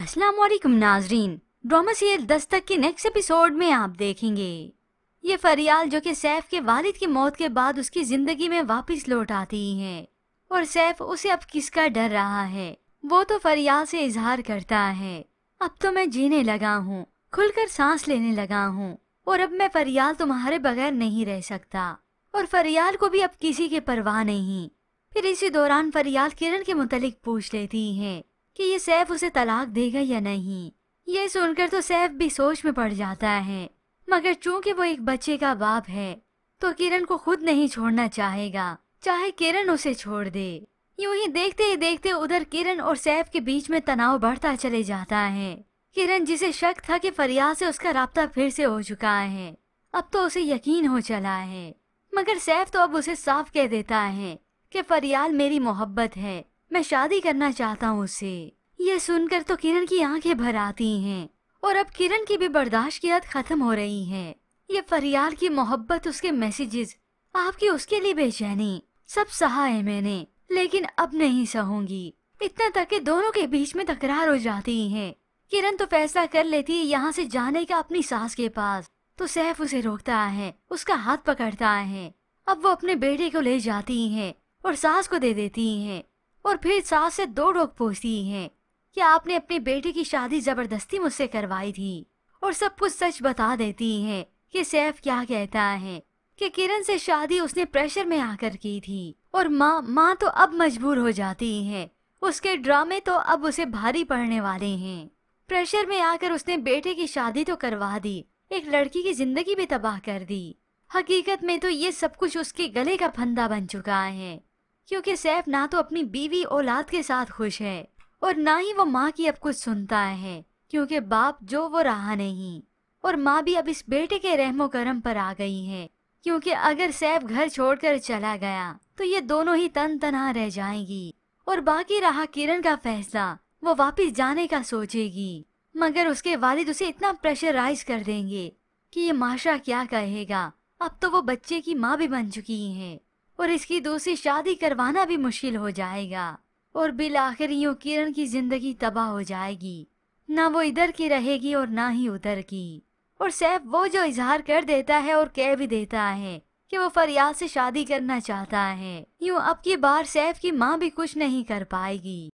अस्सलाम वालेकुम नाजरीन। ड्रामा सीरियल दस्तक के नेक्स्ट एपिसोड में आप देखेंगे ये फरियाल जो कि सैफ के वालिद की मौत के बाद उसकी जिंदगी में वापस लौट आती है और सैफ उसे अब किसका डर रहा है वो तो फरियाल से इजहार करता है। अब तो मैं जीने लगा हूँ, खुलकर सांस लेने लगा हूँ और अब मैं फरियाल तुम्हारे बगैर नहीं रह सकता। और फरियाल को भी अब किसी की परवाह नहीं। फिर इसी दौरान फरियाल किरण के मुतालिक पूछ लेती है कि ये सैफ उसे तलाक देगा या नहीं। ये सुनकर तो सैफ भी सोच में पड़ जाता है, मगर चूंकि वो एक बच्चे का बाप है तो किरण को खुद नहीं छोड़ना चाहेगा, चाहे किरण उसे छोड़ दे। यूं ही देखते उधर किरण और सैफ के बीच में तनाव बढ़ता चले जाता है। किरण जिसे शक था कि फरियाल से उसका राब्ता फिर से हो चुका है, अब तो उसे यकीन हो चला है। मगर सैफ तो अब उसे साफ कह देता है कि फरियाल मेरी मोहब्बत है, मैं शादी करना चाहता हूँ उससे। ये सुनकर तो किरण की आंखें भर आती हैं और अब किरण की भी बर्दाश्त की हद खत्म हो रही है। ये फरियाल की मोहब्बत, उसके मैसेजेस, आपकी उसके लिए बेचैनी, सब सहा है मैंने, लेकिन अब नहीं सहूंगी। इतना तक कि दोनों के बीच में तकरार हो जाती है। किरण तो फैसला कर लेती है यहाँ से जाने का अपनी सास के पास, तो सैफ उसे रोकता है, उसका हाथ पकड़ता है। अब वो अपने बेटे को ले जाती है और सास को दे देती है और फिर सास से दो टोक पूछती है कि आपने अपने बेटे की शादी जबरदस्ती मुझसे करवाई थी, और सब कुछ सच बता देती है कि सैफ क्या कहता है कि किरण से शादी उसने प्रेशर में आकर की थी और माँ तो अब मजबूर हो जाती है। उसके ड्रामे तो अब उसे भारी पड़ने वाले हैं। प्रेशर में आकर उसने बेटे की शादी तो करवा दी, एक लड़की की जिंदगी भी तबाह कर दी। हकीकत में तो ये सब कुछ उसके गले का फंदा बन चुका है, क्योंकि सैफ ना तो अपनी बीवी औलाद के साथ खुश है और ना ही वो माँ की अब कुछ सुनता है, क्योंकि बाप जो वो रहा नहीं। और माँ भी अब इस बेटे के रहमो करम पर आ गई है, क्योंकि अगर सैफ घर छोड़कर चला गया तो ये दोनों ही तन तनहा रह जाएंगी। और बाकी रहा किरण का फैसला, वो वापस जाने का सोचेगी, मगर उसके वालिद उसे इतना प्रेशराइज कर देंगे कि ये माशरा क्या कहेगा। अब तो वो बच्चे की माँ भी बन चुकी है और इसकी दूसरी शादी करवाना भी मुश्किल हो जाएगा और बिल आखिर यूं किरण की जिंदगी तबाह हो जाएगी। ना वो इधर की रहेगी और ना ही उधर की। और सैफ वो जो इजहार कर देता है और कह भी देता है कि वो फरियाल से शादी करना चाहता है, यूं अब की बार सैफ की माँ भी कुछ नहीं कर पाएगी।